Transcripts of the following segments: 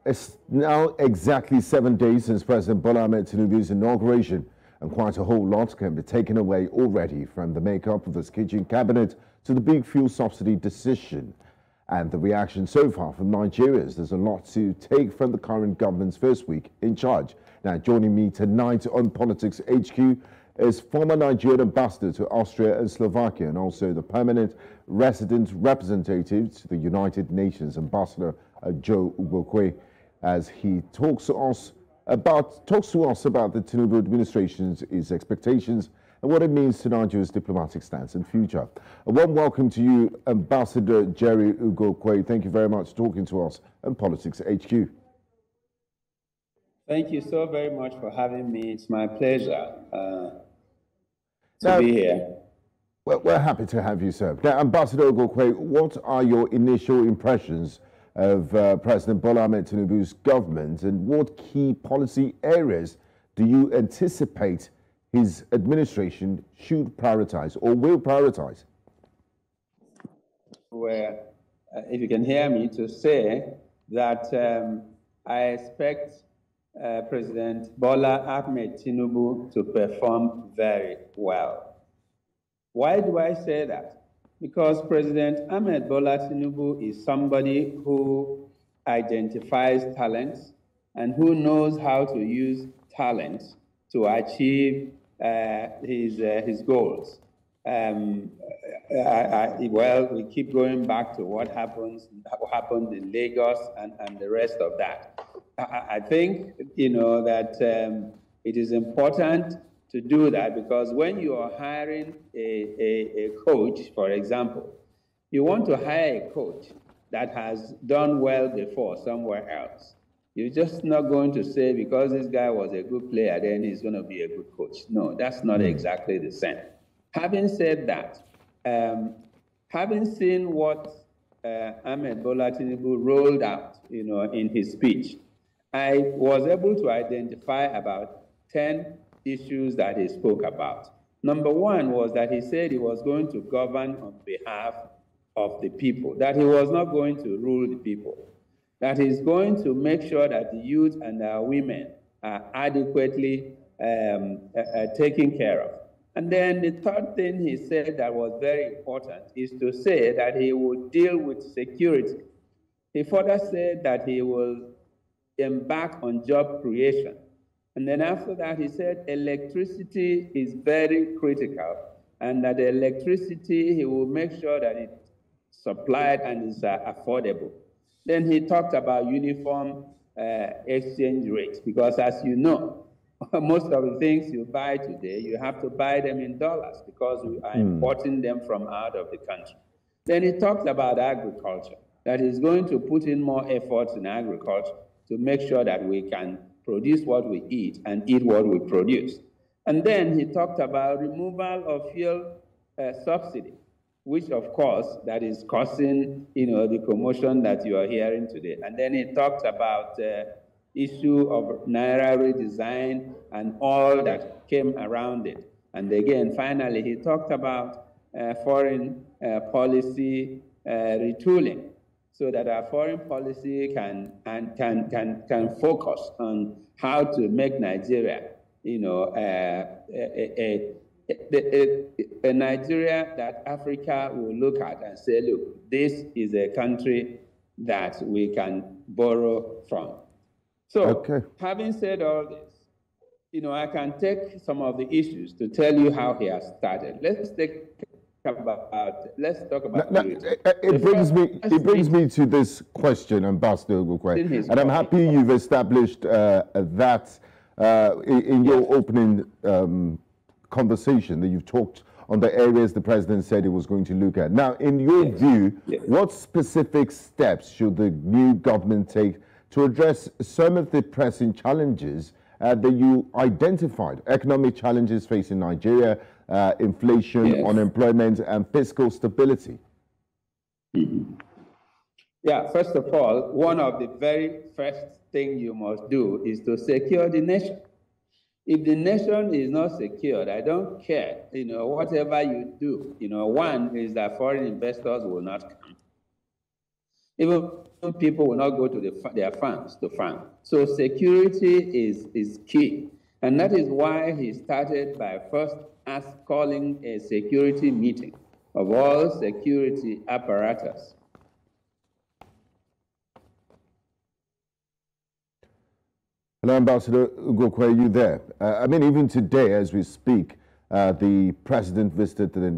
It's now exactly 7 days since President Bola Ahmed Tinubu's inauguration, and quite a whole lot can be taken away already, from the makeup of his kitchen cabinet to the big fuel subsidy decision. And the reaction so far from Nigerians. There's a lot to take from the current government's first week in charge. Now, joining me tonight on Politics HQ is former Nigerian ambassador to Austria and Slovakia, and also the permanent resident representative to the United Nations, Ambassador Ugokwe, as he talks to us about the Tinubu administration's expectations and what it means to Nigeria's diplomatic stance and future. A warm welcome to you, Ambassador Jerry Ugokwe. Thank you very much for talking to us on Politics HQ. Thank you so very much for having me. It's my pleasure to be here. Well, we're happy to have you, sir. Now, Ambassador Ugokwe, what are your initial impressions of President Bola Ahmed Tinubu's government, and what key policy areas do you anticipate his administration should prioritize or will prioritize? Well, if you can hear me, to say that I expect President Bola Ahmed Tinubu to perform very well. Why do I say that? Because President Ahmed Bola Tinubu is somebody who identifies talents and who knows how to use talents to achieve his goals. Well, we keep going back to what happened in Lagos and the rest of that. I think, that it is important to do that, because when you are hiring a coach, for example, you want to hire a coach that has done well before somewhere else. You're just not going to say because this guy was a good player, then he's going to be a good coach. No, that's not exactly the same. Having said that, having seen what Ahmed Bola Tinubu rolled out, in his speech, I was able to identify about 10 issues that he spoke about. Number one was that he said he was going to govern on behalf of the people, that he was not going to rule the people, that he's going to make sure that the youth and our women are adequately taken care of. And then the third thing he said that was very important is to say that he will deal with security. He further said that he will embark on job creation. And then after that, he said electricity is very critical, and that the electricity, he will make sure that it's supplied and is affordable. Then he talked about uniform exchange rates, because as you know, most of the things you buy today, you have to buy them in dollars because we are importing them from out of the country. Then he talked about agriculture, that he's going to put in more efforts in agriculture to make sure that we can produce what we eat and eat what we produce. And then he talked about removal of fuel subsidy, which of course that is causing the commotion that you are hearing today. And then he talked about the issue of Naira redesign and all that came around it. And again, finally, he talked about foreign policy retooling, so that our foreign policy can focus on how to make Nigeria, a Nigeria that Africa will look at and say, look, this is a country that we can borrow from. So, having said all this, I can take some of the issues to tell you how he has started. Let's talk about it brings me to this question, Ambassador Ugokwe, and I'm happy you've established that in your opening conversation, that you've talked on the areas the president said he was going to look at. Now, in your view, what specific steps should the new government take to address some of the pressing challenges that you identified, economic challenges facing Nigeria, inflation, unemployment, and fiscal stability? Yeah, first of all, one of the very first thing you must do is to secure the nation. If the nation is not secured, I don't care, whatever you do. One is that foreign investors will not come. Even people will not go to their farms to farm. So security is key. And that is why he started by first calling a security meeting of all security apparatus. Hello, Ambassador Ugokwe, are you there? I mean, even today, as we speak, the president visited the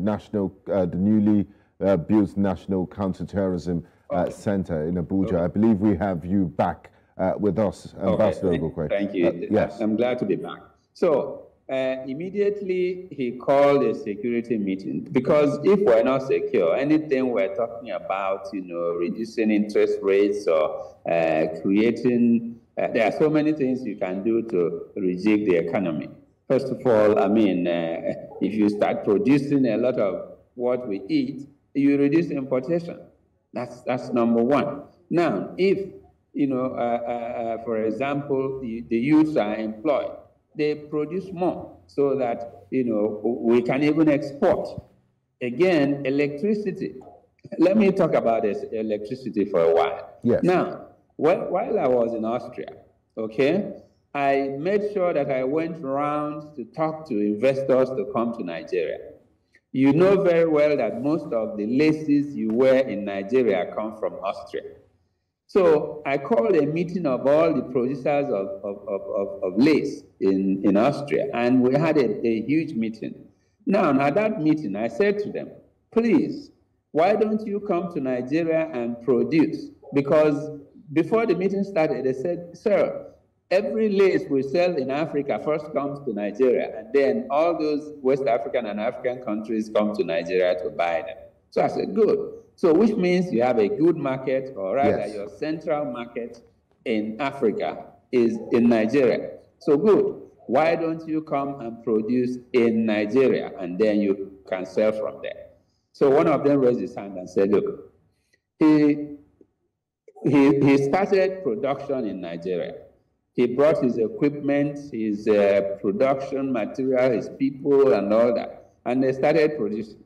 newly built National Counterterrorism Center in Abuja. Okay. I believe we have you back with us, Ambassador Ugokwe. Thank you. Yes. I'm glad to be back. So, immediately he called a security meeting, because if we're not secure, anything we're talking about, reducing interest rates or creating, there are so many things you can do to rejig the economy. First of all, I mean, if you start producing a lot of what we eat, you reduce importation. That's number one. Now, if, for example, the youths are employed, they produce more so that, we can even export. Again, electricity. Let me talk about this electricity for a while. Yes. Now, while I was in Austria, okay, I made sure that I went around to talk to investors to come to Nigeria. You know very well that most of the laces you wear in Nigeria come from Austria. So I called a meeting of all the producers of lace in Austria, and we had a huge meeting. Now, at that meeting, I said to them, please, why don't you come to Nigeria and produce? Because before the meeting started, they said, sir, every lace we sell in Africa first comes to Nigeria, and then all those West African and African countries come to Nigeria to buy them. So I said, good. So which means you have a good market, or rather yes, your central market in Africa is in Nigeria. So good. Why don't you come and produce in Nigeria, and then you can sell from there? So one of them raised his hand and said, look, he started production in Nigeria. He brought his equipment, his production material, his people, and all that, and they started producing.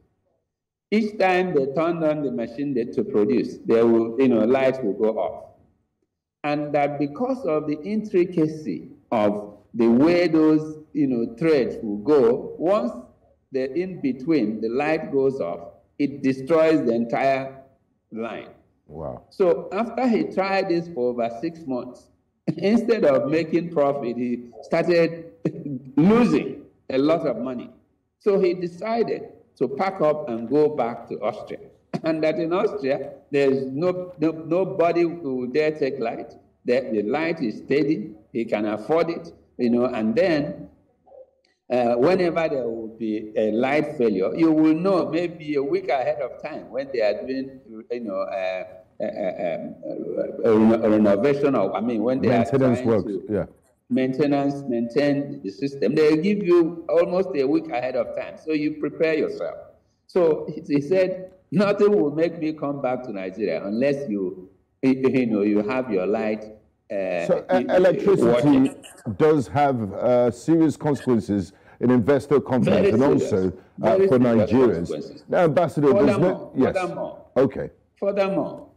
Each time they turned on the machine to produce, they will, lights will go off. And that because of the intricacy of the way those, threads will go, once they're in between, the light goes off, it destroys the entire line. Wow. So after he tried this for over 6 months, instead of making profit, he started losing a lot of money. So he decided to pack up and go back to Austria. And that in Austria, there's nobody who will dare take light. The light is steady, he can afford it, and then whenever there will be a light failure, you will know maybe a week ahead of time when they are doing, a renovation, or when they maintenance are trying works, to maintain the system. They give you almost a week ahead of time, so you prepare yourself. So he said, nothing will make me come back to Nigeria unless you have your light. So electricity does have serious consequences in investor confidence and also for Nigerians. Now, Ambassador, Furthermore,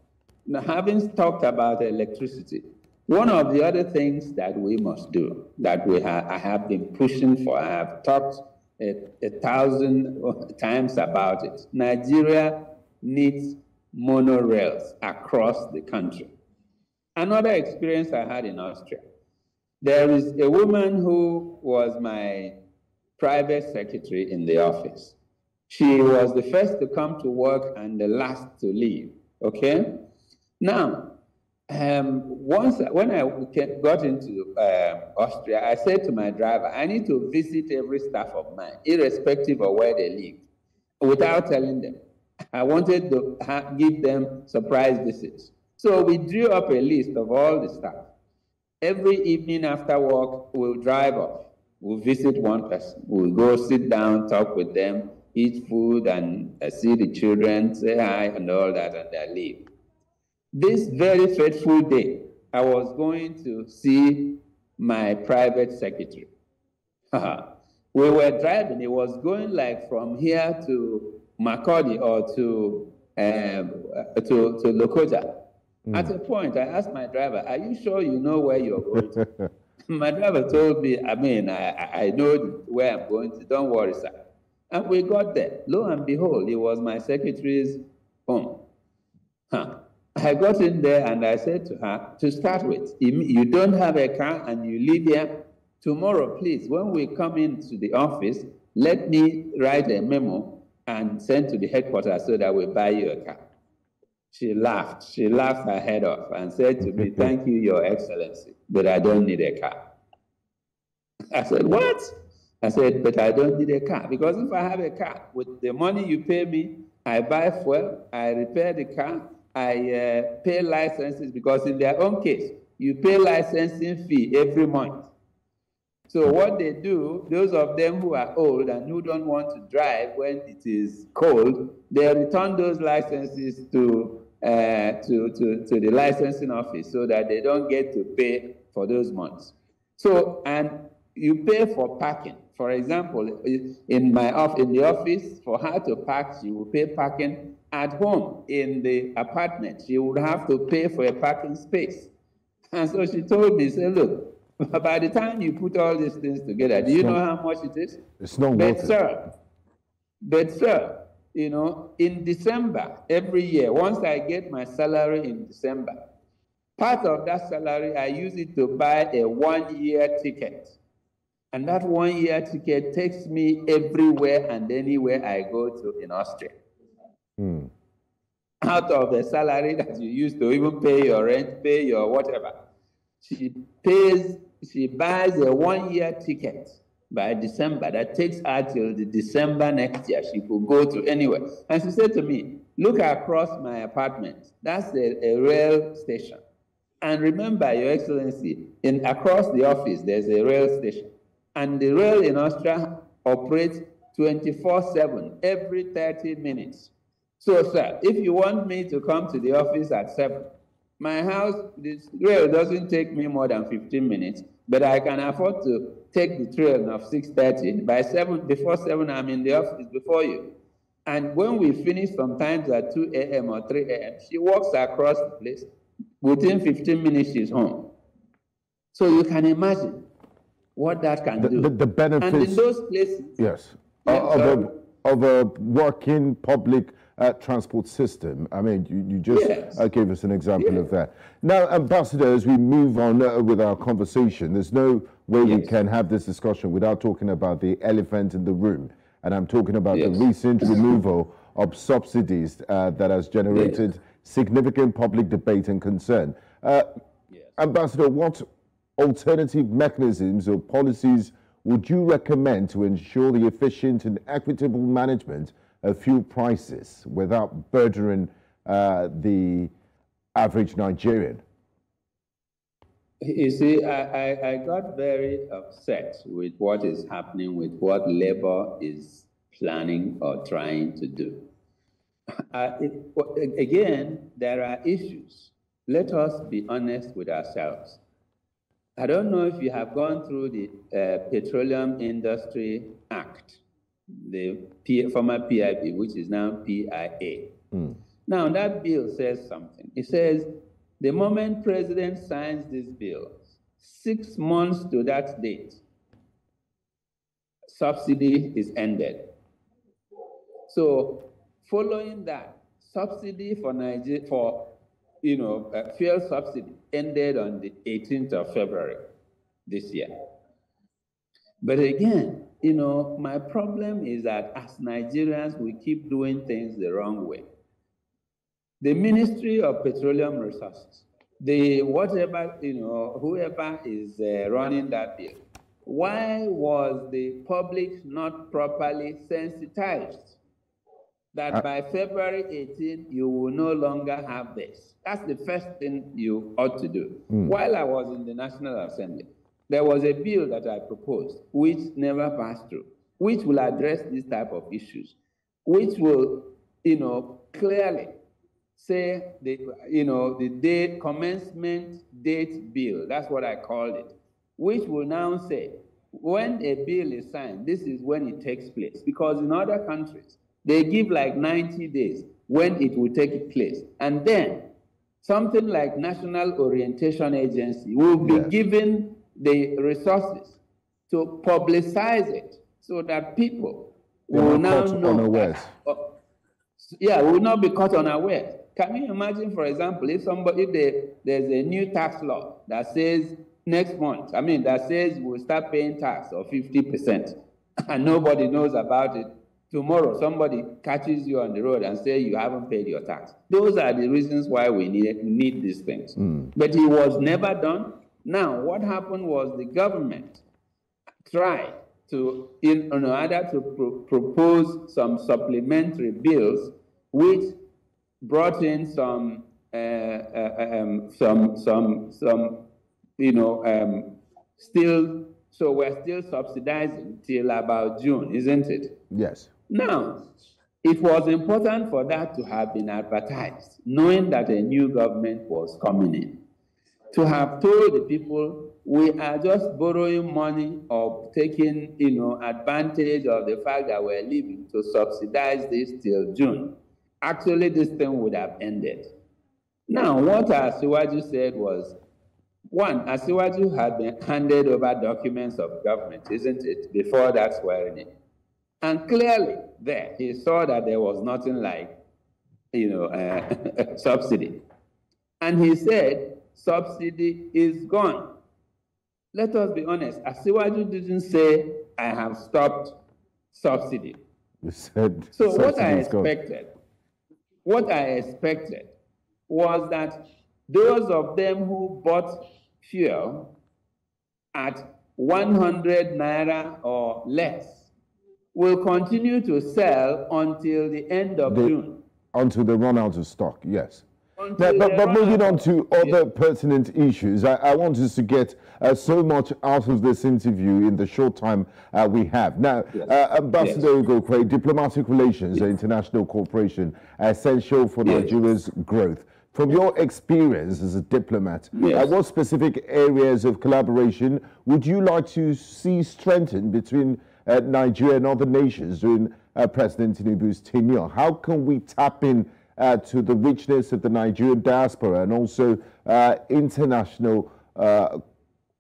now, having talked about electricity, one of the other things that we must do, that I have been pushing for, I have talked 1,000 times about it. Nigeria needs monorails across the country. Another experience I had in Austria, there is a woman who was my private secretary in the office. She was the first to come to work and the last to leave, okay? Now, when I got into Austria, I said to my driver, I need to visit every staff of mine, irrespective of where they live, without telling them. I wanted to give them surprise visits. So we drew up a list of all the staff. Every evening after work, we'll drive off. We'll visit one person. We'll go sit down, talk with them, eat food, and see the children, say hi, and all that, and then leave. This very fateful day, I was going to see my private secretary. We were driving. It was going like from here to Makurdi or to Lokoja. At a point, I asked my driver, "Are you sure you know where you're going to?" My driver told me, I know where I'm going to. Don't worry, sir. And we got there. Lo and behold, it was my secretary's home. I got in there and I said to her, to start with, you don't have a car and you live here. Tomorrow, please, when we come into the office, let me write a memo and send to the headquarters so that we buy you a car. She laughed. She laughed her head off and said to me, "Thank you, Your Excellency, but I don't need a car." I said, "What?" I said, "But I don't need a car, because if I have a car, with the money you pay me, I buy fuel, I repair the car, I pay licenses, because in their own case, you pay licensing fee every month. So what they do, those of them who are old and who don't want to drive when it is cold, they return those licenses to the licensing office so that they don't get to pay for those months. So, and you pay for parking. For example, in the office, for her to park, she will pay parking. At home, in the apartment, she would have to pay for a parking space. And so she told me, say, "Look, by the time you put all these things together, do you know how much it is?" It's not worth it. But sir, you know, in December, every year, once I get my salary in December, part of that salary, I use it to buy a 1-year ticket. And that 1-year ticket takes me everywhere and anywhere I go to in Austria. Out of the salary that you use to even pay your rent, pay your whatever. She buys a 1-year ticket by December that takes her till the December next year. She could go to anywhere. And she said to me, "Look across my apartment. That's a rail station. And remember, Your Excellency, across the office, there's a rail station. And the rail in Austria operates 24/7, every 30 minutes. So, sir, if you want me to come to the office at 7, my house, this rail doesn't take me more than 15 minutes, but I can afford to take the train of 6:30. By 7, before 7, I'm in the office before you. And when we finish sometimes at 2 a.m. or 3 a.m., she walks across the place. Within 15 minutes, she's home. So you can imagine what that can do. The benefits, and in those places, yes, of a working public transport system. I mean, you just gave us an example of that. Now, Ambassador, as we move on with our conversation, there's no way we can have this discussion without talking about the elephant in the room. And I'm talking about the recent removal of subsidies that has generated significant public debate and concern. Ambassador, what alternative mechanisms or policies would you recommend to ensure the efficient and equitable management of fuel prices without burdening the average Nigerian? You see, I got very upset with what is happening, with what Labour is planning or trying to do. Again, there are issues. Let us be honest with ourselves. I don't know if you have gone through the Petroleum Industry Act, the former PIB, which is now PIA. Now, that bill says something. It says, the moment President signs this bill, 6 months to that date, subsidy is ended. So, following that, subsidy for fuel subsidy ended on the 18th of February this year. But again, my problem is that as Nigerians, we keep doing things the wrong way. The Ministry of Petroleum Resources, whoever is running that bill, why was the public not properly sensitized that by February 18, you will no longer have this? That's the first thing you ought to do. While I was in the National Assembly, there was a bill that I proposed, which never passed through, which will address these type of issues, which will, clearly say the commencement date bill. That's what I called it, which will now say when a bill is signed, this is when it takes place. Because in other countries, they give like 90 days when it will take place. And then something like National Orientation Agency will be given the resources to publicize it so that people will now know that, will not be caught unawares. Can you imagine, for example, if there's a new tax law that says next month, that says we'll start paying tax of 50%, and nobody knows about it. Tomorrow, somebody catches you on the road and says you haven't paid your tax. Those are the reasons why we need these things. But it was never done. Now, what happened was the government tried to, in order to propose some supplementary bills, which brought in some still. So we're still subsidizing till about June, isn't it? Yes. Now, it was important for that to have been advertised, knowing that a new government was coming in. To have told the people, we are just borrowing money or taking, advantage of the fact that we're leaving to subsidize this till June. Actually, this thing would have ended. Now, what Asiwaju said was, one, Asiwaju had been handed over documents of government, isn't it, before that swearing in. And clearly there, he saw that there was nothing like, subsidy. And he said, subsidy is gone. Let us be honest, Asiwaju didn't say, I have stopped subsidy. You said so what I expected was that those of them who bought fuel at 100 naira or less will continue to sell until the end of June. Until they run out of stock, yes. But moving on to other pertinent issues, I want us to get so much out of this interview in the short time we have. Now, Ambassador Ugokwe, diplomatic relations and international cooperation are essential for Nigeria's growth. From your experience as a diplomat, what specific areas of collaboration would you like to see strengthened between Nigeria and other nations during President Tinubu's tenure? How can we tap in to the richness of the Nigerian diaspora and also international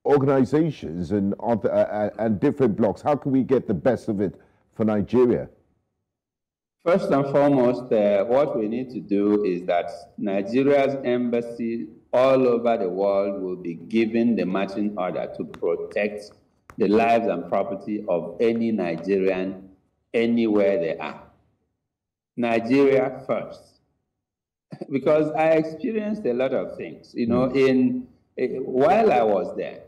organizations and different blocks? How can we get the best of it for Nigeria? First and foremost, what we need to do is that Nigeria's embassy all over the world will be given the marching order to protect the lives and property of any Nigerian anywhere they are. Nigeria first. Because I experienced a lot of things, while I was there.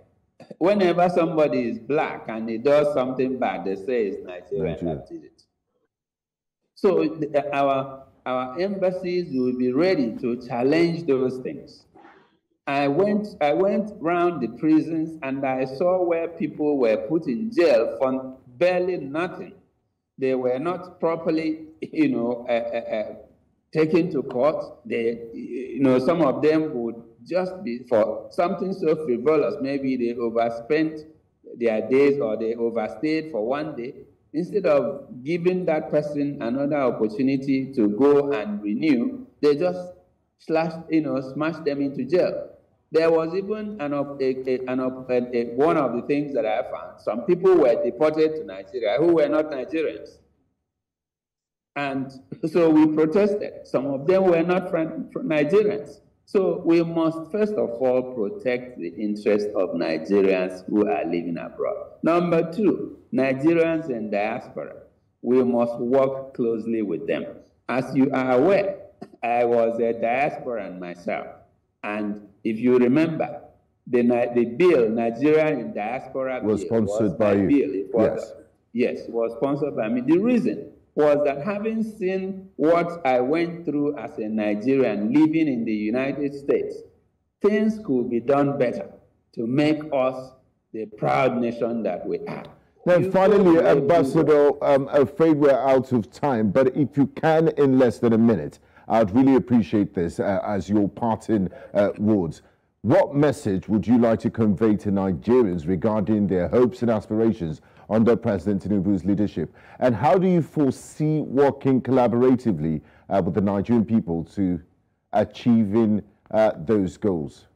Whenever somebody is black and he does something bad, they say it's Nigerian that did it. So our embassies will be ready to challenge those things. I went round the prisons and I saw where people were put in jail for barely nothing. They were not properly, taken to court. They, some of them would just be for something so frivolous. Maybe they overspent their days or they overstayed for one day. Instead of giving that person another opportunity to go and renew, they just smashed them into jail. There was even one of the things that I found. Some people were deported to Nigeria who were not Nigerians. And so we protested. Some of them were not from Nigerians. So we must first of all protect the interests of Nigerians who are living abroad. Number two, Nigerians in diaspora. We must work closely with them. As you are aware, I was a diasporan myself. And if you remember, the bill, Nigeria in diaspora, was sponsored by you. Yes, it was sponsored by me. The reason was that having seen what I went through as a Nigerian living in the United States, things could be done better to make us the proud nation that we are. Now, finally, Ambassador, I'm afraid we're out of time, but if you can, in less than a minute, I'd really appreciate this as your parting words. What message would you like to convey to Nigerians regarding their hopes and aspirations under President Tinubu's leadership? And how do you foresee working collaboratively with the Nigerian people to achieving those goals?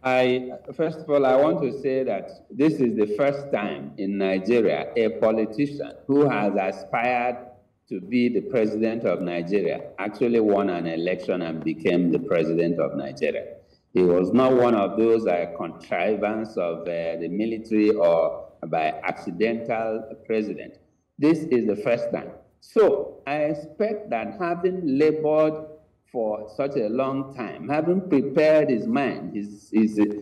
First of all, I want to say that this is the first time in Nigeria a politician who has aspired to be the president of Nigeria actually won an election and became the president of Nigeria. He was not one of those contrivance of the military or by accidental president. This is the first time. So I expect that having labored for such a long time, having prepared his mind, himself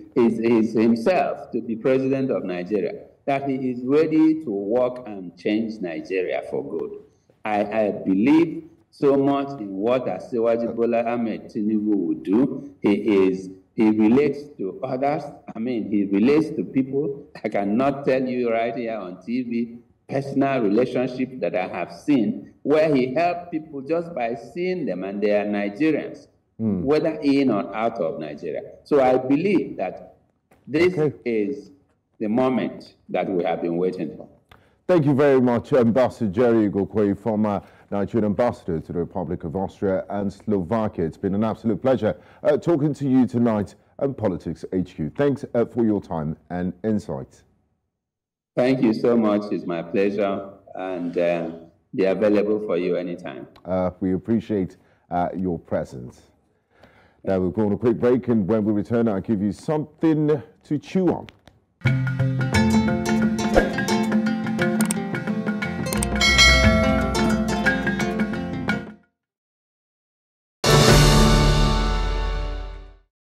to be president of Nigeria, that he is ready to work and change Nigeria for good. I believe so much in what Asiwaju Bola Ahmed Tinubu would do. He relates to others. I mean, he relates to people. I cannot tell you right here on TV personal relationships that I have seen where he helped people just by seeing them and they are Nigerians, whether in or out of Nigeria. So I believe that this is the moment that we have been waiting for. Thank you very much, Ambassador Jerry Ugokwe, former Nigerian ambassador to the Republic of Austria and Slovakia. It's been an absolute pleasure talking to you tonight on Politics HQ. Thanks for your time and insights. Thank you so much. It's my pleasure, and be available for you anytime. We appreciate your presence. Now we'll go on a quick break, and when we return, I'll give you something to chew on.